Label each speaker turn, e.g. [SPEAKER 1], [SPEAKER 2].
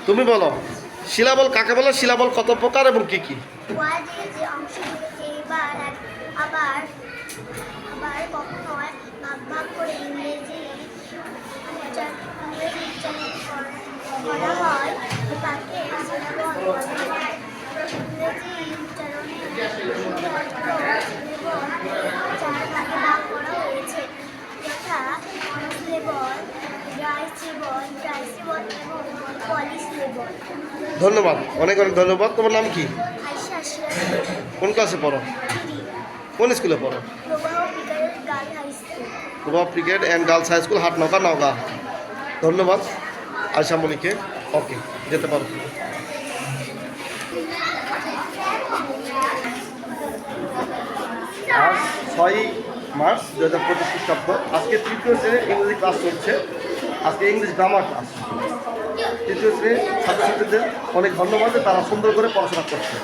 [SPEAKER 1] তুমি বলো শিলাবল কাকে বলে, শিলাবল কত প্রকার এবং কি কি?
[SPEAKER 2] ওয়াজে যে অংশ রয়েছে আবার আবার কখনো ভাগ ভাগ করে ইংরেজি উচ্চারণ করা হয় তাকে সিলাবল বলে। ইংরেজি উচ্চারণের চার ভাগে ভাগ করা হয়েছে, যথা মনোসিলেবল, ডাইসিলেবল, ট্রাইসিলেবল এবং পলিসিলেবল।
[SPEAKER 1] ধন্যবাদ, অনেক অনেক ধন্যবাদ। তোমার নাম কি?
[SPEAKER 2] আয়শা আশরাফ,
[SPEAKER 1] কোন ক্লাসে পড়ো? কোন স্কুলে পড়ো?
[SPEAKER 2] Prabah brigade girl high school.
[SPEAKER 1] Prabhab brigade and girls high school, Hatnaga, Naogaon. ধন্যবাদ আয়শা মনিকে। ওকে, যেতে পারো। আজ 6ই মার্চ 2025 খ্রিস্টাব্দ। আজকে তৃতীয় শ্রেণীর ইংরেজি ক্লাস চলছে। আজকে ইংলিশ গ্রামার ক্লাস। তৃতীয় শ্রেণীর ছাত্রছাত্রীদের অনেক ধন্যবাদ যে তারা সুন্দর করে পড়াশোনা করছে।